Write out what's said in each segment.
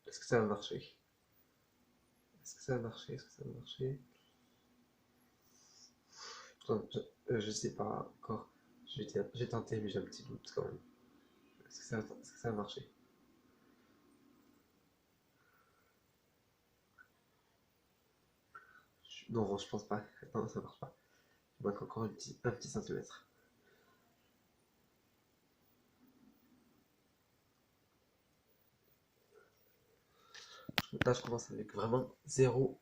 Est-ce que ça va marcher? Est-ce que ça va marcher? Est-ce que ça va marcher? Je sais pas encore. J'ai tenté, mais j'ai un petit doute quand même. Est-ce que ça va marcher? Non, je pense pas. Non, ça marche pas. Il manque encore un petit centimètre. Là, je commence avec vraiment zéro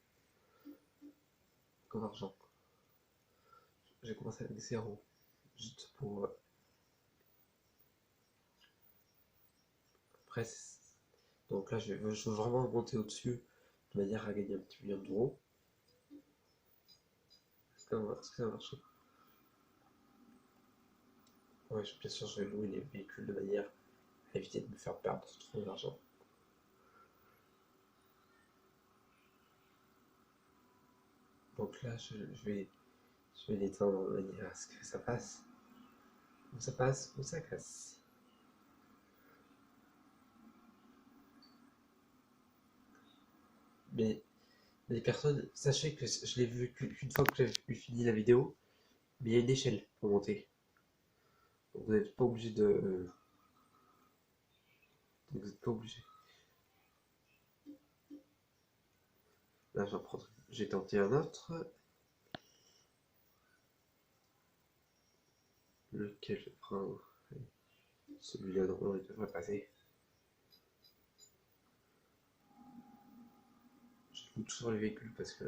comme argent. J'ai commencé avec zéro. Juste pour. Après, donc là, je veux vraiment monter au-dessus de manière à gagner un petit million d'euros. Est-ce que ça va marcher? Ouais, bien sûr, je vais louer les véhicules de manière à éviter de me faire perdre trop d'argent. Donc là, je vais l'éteindre de manière à ce que ça passe. Ou ça passe, ou ça casse. Mais les personnes, sachez que je l'ai vu qu'une fois que j'ai fini la vidéo, mais il y a une échelle pour monter. Donc vous n'êtes pas obligé de. Vous n'êtes pas obligé. Là, j'en prends. J'ai tenté un autre. Lequel je prends? Celui-là, normalement, il devrait passer. Je loue toujours les véhicules parce que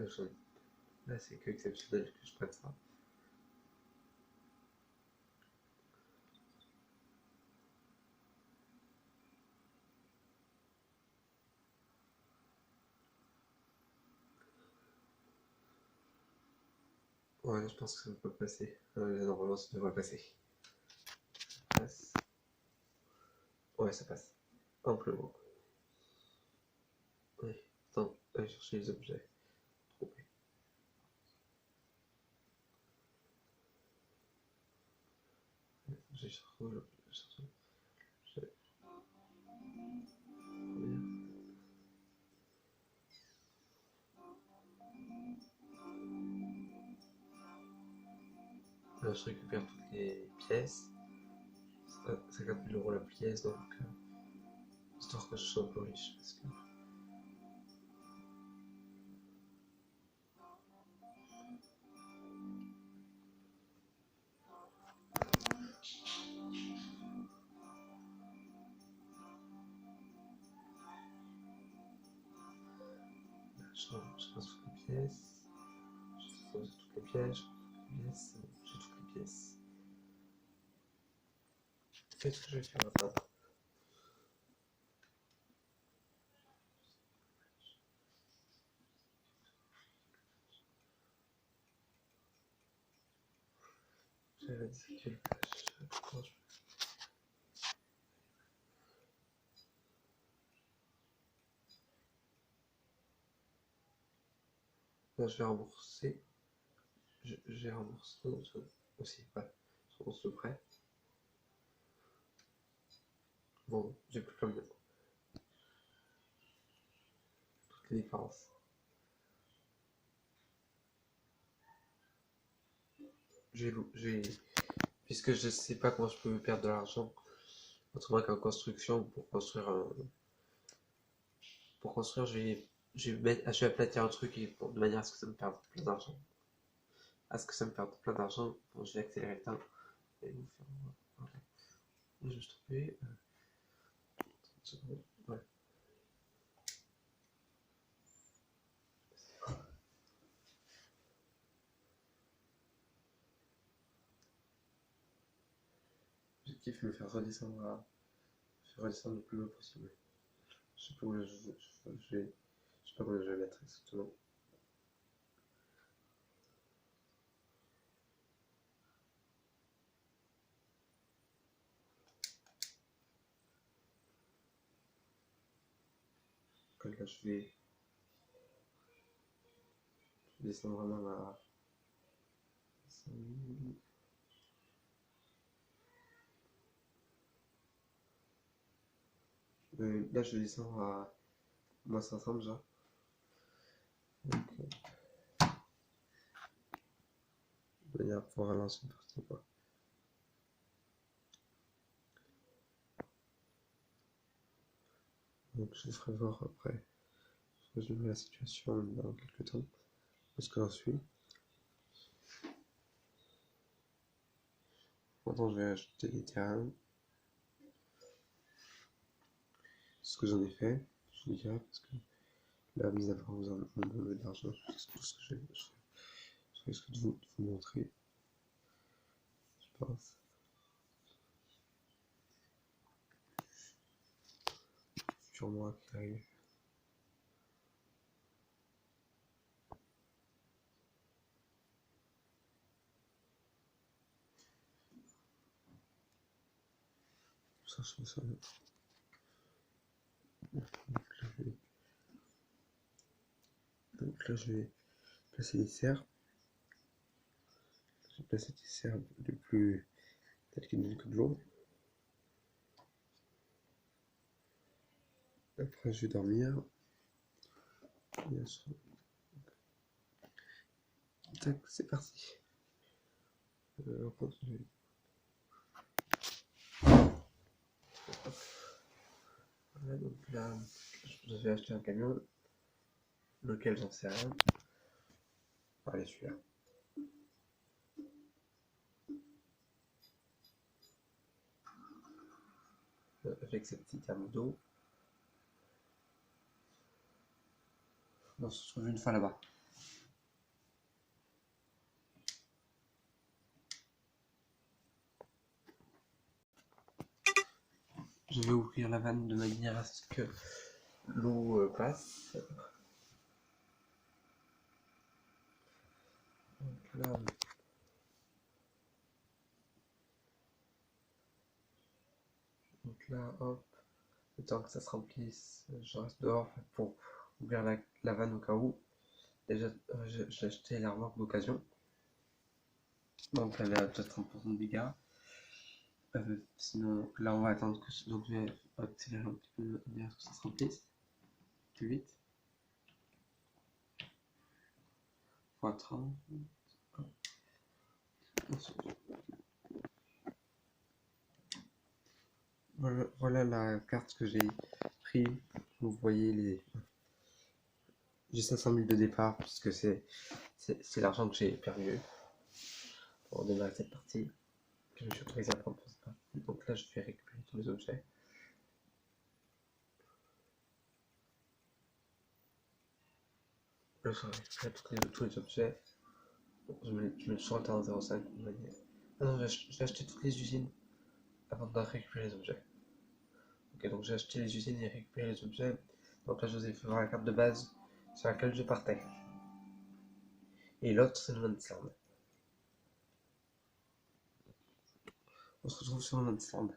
là c'est que exceptionnel que je prenne ça. Ouais, je pense que ça ne peut pas passer. Normalement, ça devrait passer. Ça passe. Ouais, ça passe. Amplement. Ouais. Attends, allez chercher les objets. Trompé. J'ai cherché l'objet. Là, je récupère toutes les pièces. 50 000 euros la pièce, donc histoire que je sois un peu riche. Parce que je passe toutes les pièces. Je pose toutes les pièces. J'ai toutes les pièces. Qu'est-ce que je vais faire maintenant? J'avais dit que là, je vais rembourser. J'ai remboursé aussi, ouais. Je rembourse le prêt. Bon, j'ai plus comme maintenant. Toutes les différences. J'ai. Puisque je sais pas comment je peux perdre de l'argent, autrement qu'en construction, pour construire, je vais aplatir un truc de manière à ce que ça me perde plein d'argent. À ce que ça me perde plein d'argent, bon, je vais accélérer le temps et vous faire. Voilà. Je vais trouver 30 secondes. Ouais. L'objectif est de me faire redescendre le plus bas possible. Je sais pas où je sais pas combien je vais mettre exactement. Là, je vais descendre vraiment à 5 000. Là, je vais descendre à Moins 500 déjà. Donc, de manière à pouvoir lancer une partie, quoi. Donc je ferai voir après. Je mets la situation dans quelques temps. Parce que j'en suis. Maintenant je vais acheter des terrains. Ce que j'en ai fait, je vous dirai, parce que là, mis à part vous en donner de l'argent, c'est tout ce que je risque de vous montrer, je pense. Sur moi qui arrive. Ça, ça. Donc là, je vais placer des serres. Je vais placer des serres les plus telles qu'ils donnent que de l'eau. Après, je vais dormir. Tac, c'est parti. On continue. Voilà, donc là, je vais acheter un camion. Lequel, j'en sais rien. Allez, celui-là. Avec cette petite therme d'eau. On se retrouve une fois là-bas. Je vais ouvrir la vanne de manière à ce que l'eau passe. Donc là, hop, le temps que ça se remplisse, je reste dehors pour ouvrir la vanne au cas où. Déjà, j'ai acheté la remorque d'occasion. Donc elle a déjà 30% de dégâts. Sinon, là on va attendre que donc je vais accélérer un petit peu de manière à ce que ça se remplisse plus vite. x30. Voilà la carte que j'ai pris. Vous voyez j'ai 500 000 de départ puisque c'est l'argent que j'ai perdu pour démarrer cette partie. Je me suis autorisé à prendre pour cette partie. Donc là je vais récupérer tous les objets. Là je récupère tous les objets. Je mets sur le terrain 0,5. Ah non, je vais acheter toutes les usines avant de récupérer les objets. Ok, donc j'ai acheté les usines et récupéré les objets. Donc là, je vous ai fait voir la carte de base sur laquelle je partais. Et l'autre, c'est le Mandsland. On se retrouve sur le Mandsland.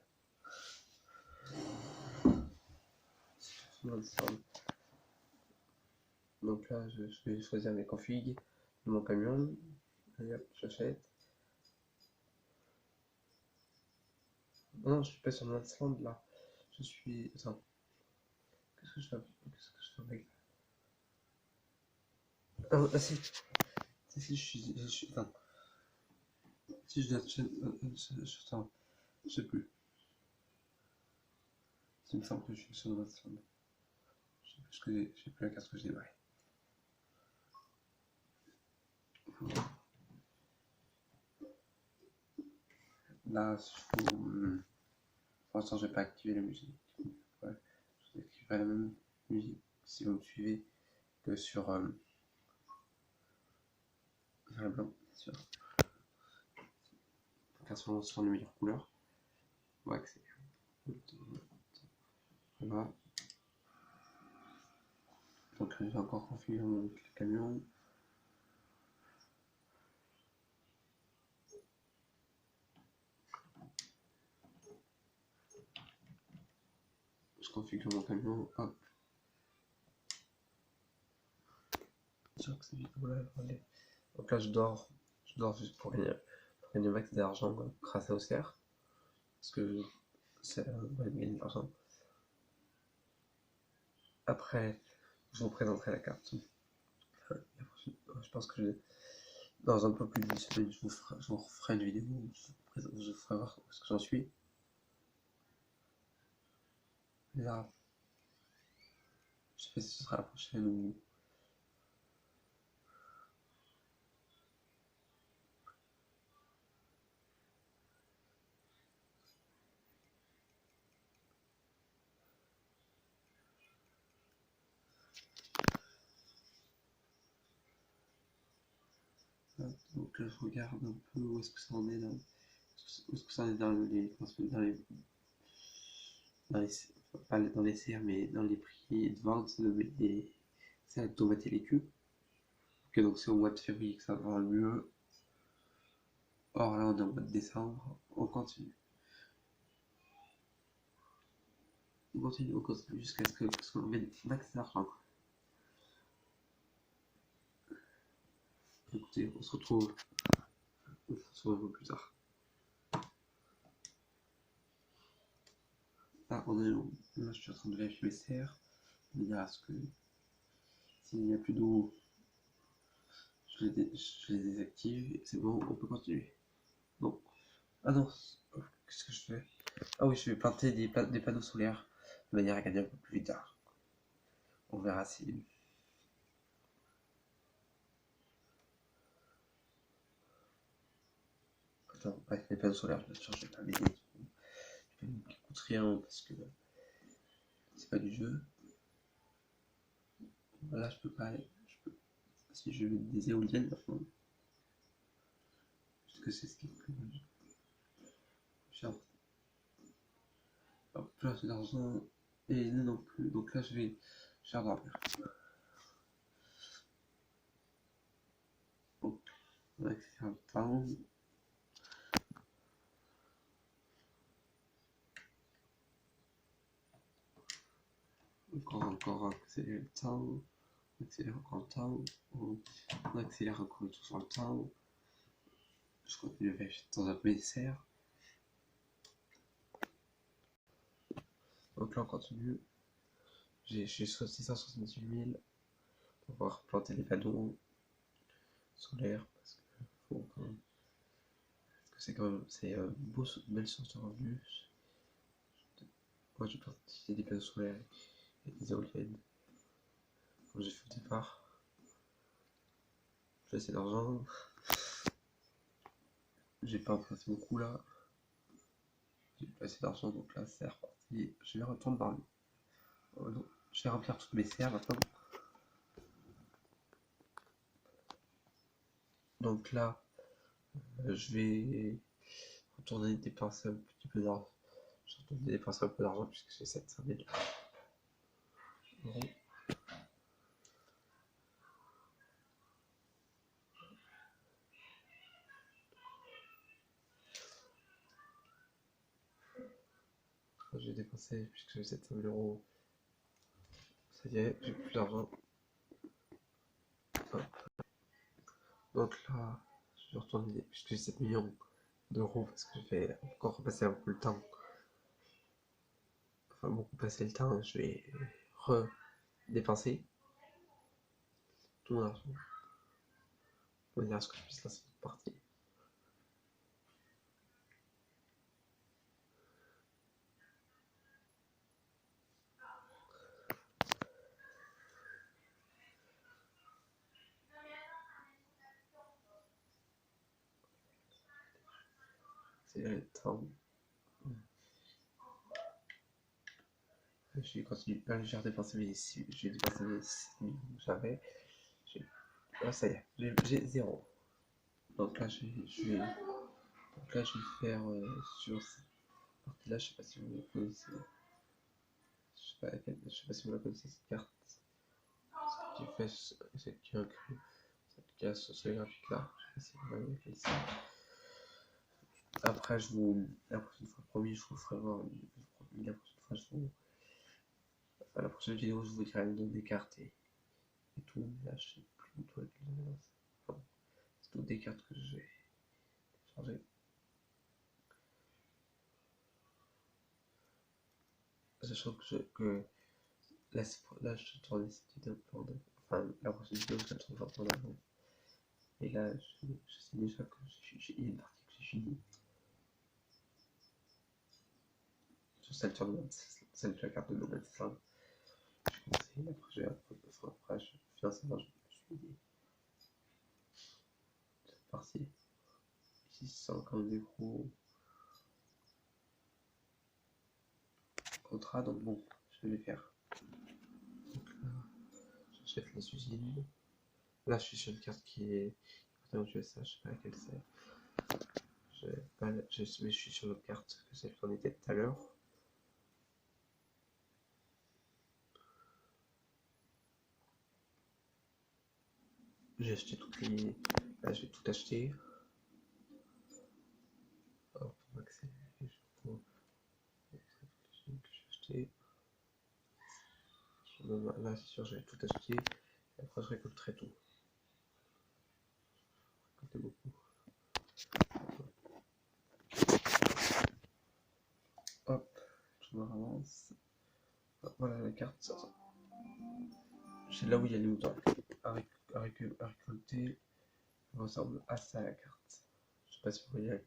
Donc là, je vais choisir mes configs de mon camion. Allez hop, j'achète. Non, je suis pas sur le Mandsland là. Je suis. Attends. Qu'est-ce que je fais avec. Ah si. Si, je suis. Attends. Si je dois. Attends. Je sais plus. Il me semble que je suis sur le Mandsland. Je sais plus la carte que j'ai démarrée. Là, pour l'instant, je vais pas activer la musique. Ouais, je vais activer la même musique si vous me suivez que sur le blanc, bien sûr. Car sur les meilleures couleurs. On va accélérer. Voilà. Donc, je vais encore configurer mon camion. Je configure mon camion. Hop. Sûr que c'est vite. Voilà, allez. Donc là, je dors juste pour gagner max d'argent grâce à OCR. Parce que c'est gagner de l'argent. Après, je vous présenterai la carte. Je pense que dans un peu plus d'une semaine, je vous referai une vidéo où je vous ferai voir ce que j'en suis. Là, je sais pas si ce sera la prochaine ou... Donc là, je regarde un peu où est-ce que ça en est dans, où est-ce que ça en est dans les pas dans les CR, mais dans les prix de vente, c'est la tomate et les culs. Ok, donc c'est au mois de février que ça va le mieux. Or là, on est au mois de décembre, on continue. On continue jusqu'à ce qu'on mette max d'argent. Écoutez, on se retrouve un peu plus tard. Là, là, je suis en train de vérifier mes serres. On dira ce que s'il n'y a plus d'eau, je les désactive et c'est bon, on peut continuer. Non. Ah non, qu'est-ce que je fais? Ah oui, je vais planter des panneaux solaires de manière à gagner un peu plus tard. On verra si... Attends, ouais, les panneaux solaires, bien sûr, je vais pas m'aider. Qui coûte rien parce que c'est pas du jeu. Là, je peux pas. Si je mets des éoliennes maintenant, parce que c'est ce qui est plus cher. Plus assez d'argent et non plus. Donc là, je vais dormir. Donc, on va accélérer le temps. Encore accélérer le temps. On accélère encore le temps. On accélère encore tout sur le temps. Je continue à vérifier de temps en temps mes serres. Donc là, on continue. J'ai 678 000 pour pouvoir planter des panneaux solaires parce que faut quand même. Parce que c'est une belle source de revenus. Moi, je peux utiliser des panneaux solaires et des éoliennes. Comme j'ai fait au départ. J'ai assez d'argent. J'ai pas emprunté beaucoup là. J'ai pas assez d'argent, donc là, c'est reparti. Je vais retourner dans lui. Oh, non. Je vais remplir toutes mes serres maintenant. Donc là, je vais retourner dépenser un petit peu d'argent. Je vais retourner dépenser un peu d'argent puisque j'ai 700 000 euros. J'ai dépensé puisque j'ai 700 000 euros. Ça y est, j'ai plus d'argent. Donc là, je vais retourner puisque j'ai 7 millions d'euros parce que je vais encore repasser un peu le temps. Enfin, beaucoup passer le temps, je vais redépenser tout mon argent. On verra ce que je puisse lancer une partie. C'est le temps. J'ai continué. Là, j'ai dépensé mes 6 millions que j'avais. Ah, ça y est, j'ai 0. Donc là, je vais faire sur cette partie-là. Je sais pas si vous la connaissez. Je sais pas si vous la connaissez cette carte. Qui fait qui inclut cette case graphique-là. Je sais pas si vous la connaissez. Après, la prochaine fois, promis, je vous ferai voir. La prochaine fois, la prochaine vidéo, je vous dirai le nom des cartes et tout. Là, je sais plus où enfin, c'est toutes des cartes que j'ai chargées. Sachant que là je tourne cette vidéo pour enfin la prochaine vidéo je la tourne en avant. Et là je sais déjà que il y a une partie que j'ai finie. Sur celle de la carte de No Man's Land. J'ai commencé, après financièrement je me suis dit cette partie. Ici c'est encore des gros contrats, donc bon, je vais les faire. Donc là, j'achète les usines. Là je suis sur une carte qui est en USA, je sais pas laquelle c'est. Mais je suis sur l'autre carte que celle qu'on était tout à l'heure. J'ai acheté toutes les. Là, je vais tout acheter. Hop, on va accélérer. Pour que j'ai acheté. Là, c'est sûr, je vais tout acheter. Et après, je récolterai tout. Je récolter beaucoup. Hop, je me relance. Voilà la carte. C'est là où il y a les moutons à récolter. Ça ressemble à ça la carte. Je sais pas si vous voyez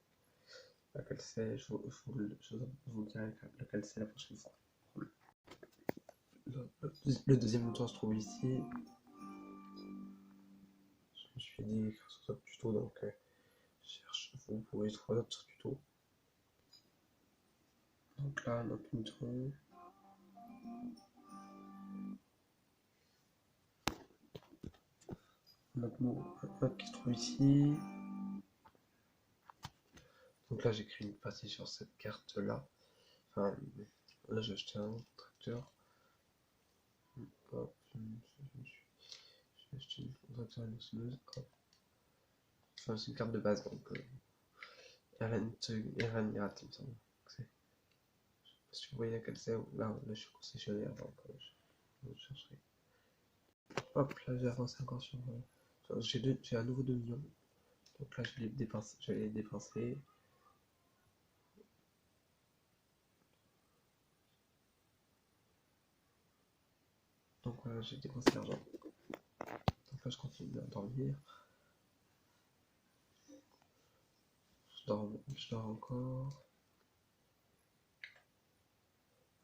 laquelle c'est. Je vous dirai laquelle c'est la prochaine fois. Le deuxième mouton se trouve ici. Je me suis dit que ce soit tuto, donc je cherche. Vous pouvez trouver d'autres tutos. Donc là, notre mouton. Notre mot qui se trouve ici. Donc là, j'ai créé une partie sur cette carte là. Enfin, là, j'ai acheté un tracteur. Hop, j'ai acheté un tracteur et une moissonneuse. Enfin, c'est une carte de base, donc Eren Mirat, il me semble. Je sais pas si vous voyez laquelle c'est. Là, je suis concessionnaire, donc je chercherai. Hop, là, j'ai avancé encore sur. J'ai à nouveau 2 millions. Donc là, je vais les dépenser. Donc voilà, j'ai dépensé l'argent. Donc là, je continue à dormir. Je dors encore.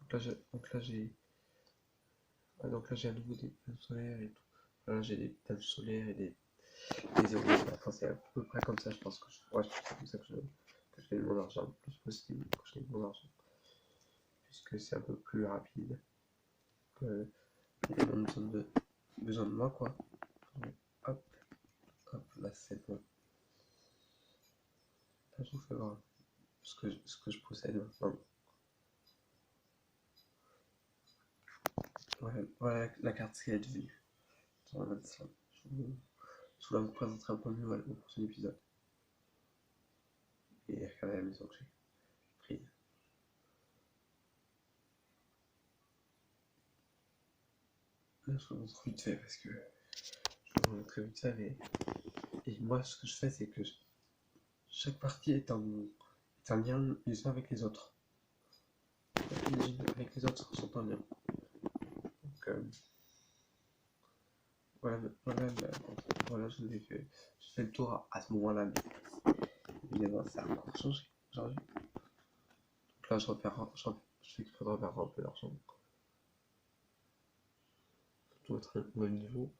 Donc là, j'ai à nouveau des panneaux solaires et tout. Là, j'ai des panneaux solaires et des éoliennes. Enfin, c'est à peu près comme ça, je pense que c'est comme ça que je gagne mon argent. Le plus possible que je gagne mon argent. Puisque c'est un peu plus rapide. Que les gens ont besoin de moi, quoi. Donc, hop, là, c'est bon. Là, je vous fais voir ce que je possède maintenant. Voilà la carte qui est devenue. Je vous la présenterai un peu mieux au prochain épisode. Et regardez la maison que j'ai prise. Là, je vous montre vite fait parce que je vous montre vite fait. Mais... Et moi, ce que je fais, c'est que chaque partie est un lien les uns avec les autres. Les unes avec les autres sont en lien. Donc, voilà, je vous ai fait. Je fais le tour à ce moment-là, mais évidemment, ça a encore changé aujourd'hui. Donc là, je fais exprès de reperdre un peu d'argent. Tout être au même niveau.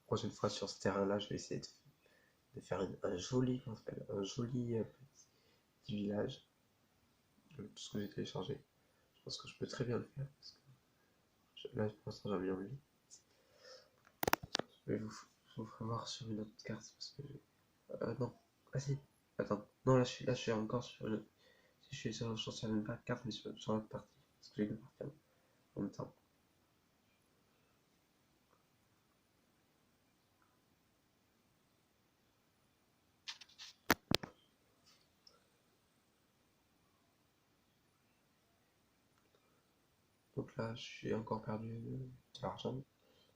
La prochaine fois sur ce terrain-là, je vais essayer de faire un joli petit village. Tout ce que j'ai téléchargé. Je pense que je peux très bien le faire. Parce que là, pour l'instant, j'ai mis en ligne. Je vais vous faire voir sur une autre carte. Parce que non. Ah si. Attends. Non, là, je suis encore sur une. Si je suis sur la même carte, mais sur l'autre partie. Parce que j'ai deux parties en même temps. Donc là, je suis encore perdu de l'argent.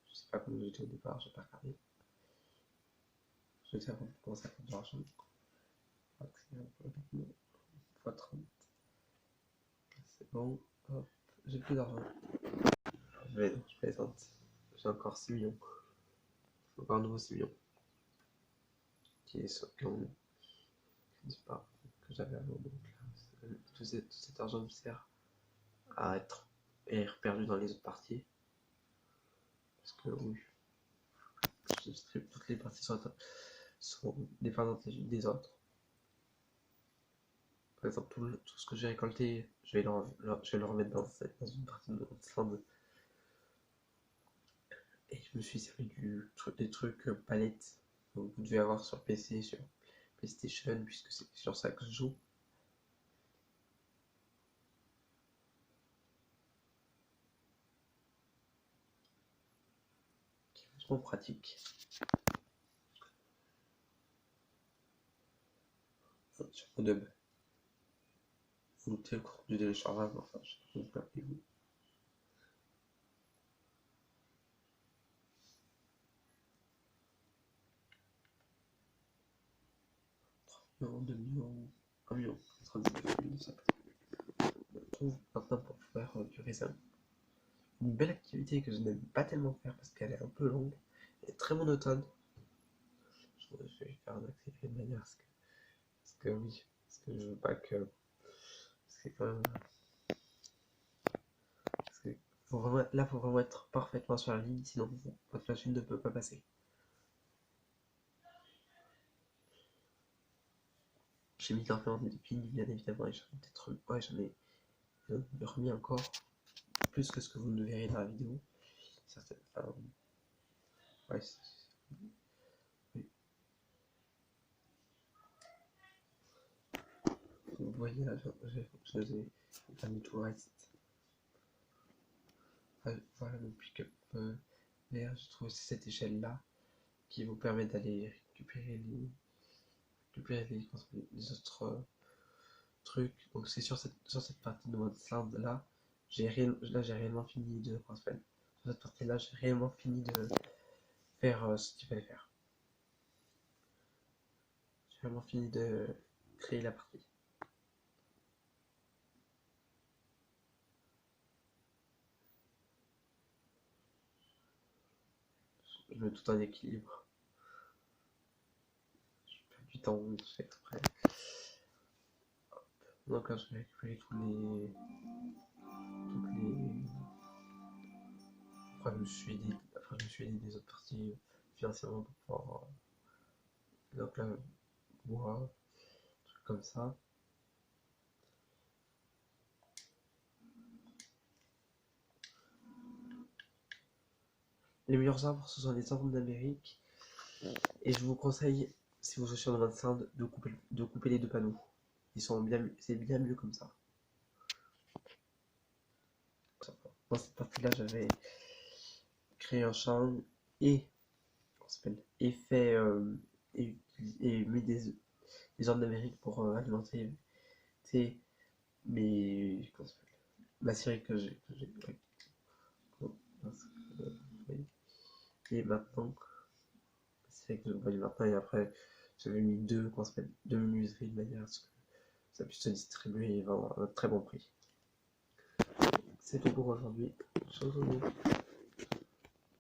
Je sais pas comment j'étais au départ, j'ai pas regardé. Je sais avant de commencer à faire de l'argent. Accélérer un peu rapidement. X30. C'est bon. Hop. j'ai plus d'argent. Je plaisante. J'ai encore 6 millions. Encore un nouveau 6 millions. Qui est sur je sais pas, que j'avais avant. Donc là, tout cet argent me sert à être perdu dans les autres parties. Parce que oui, je distribue toutes les parties sont dépendantes les unes des autres. Par exemple, tout ce que j'ai récolté, je vais le remettre dans une partie de mon stand. Et je me suis servi des trucs palettes que vous devez avoir sur PC, sur PlayStation, puisque c'est sur ça que je joue. Qui est vachement pratique. Sur Modub. Vous notez le cours du téléchargeable, enfin, je sais pas comment vous l'appelez. Non, 2 millions, 1 million, 99 000, ça on trouve maintenant pour faire du raisin. Une belle activité que je n'aime pas tellement faire parce qu'elle est un peu longue et très monotone. Je vais faire un accéléré de manière parce que oui, parce que je veux pas que. C'est quand même. Parce que faut vraiment être parfaitement sur la ligne, sinon votre machine ne peut pas passer. J'ai mis l'imprimante des pins, bien évidemment, et j'en ai remis encore plus que ce que vous ne verrez dans la vidéo. Ouais, oui. Vous voyez là, je les ai mis tout le reste. Voilà mon pick-up vert. Je trouve aussi cette échelle là qui vous permet d'aller récupérer les autres trucs. Donc c'est sur cette partie de mon stand là, j'ai réellement fini de sur cette partie là, j'ai réellement fini de faire ce qu'il fallait faire. J'ai réellement fini de créer la partie. Je mets tout en équilibre. Je perds du temps, je fais exprès. Donc là, je vais récupérer Après, je me suis aidé des autres parties financièrement pour pouvoir. Donc là, bois, trucs comme ça. Les meilleurs arbres, ce sont les arbres d'Amérique. Et je vous conseille, si vous êtes sur le stand, de couper les deux panneaux. C'est bien mieux comme ça. Dans cette partie-là, j'avais créé un champ et fait et mis des arbres d'Amérique pour alimenter ma série que j'ai. Et maintenant, c'est que je voyais maintenant et après, j'avais mis deux menuiseries de manière à ce que ça puisse se distribuer et vendre à un très bon prix. C'est tout pour aujourd'hui. Ciao.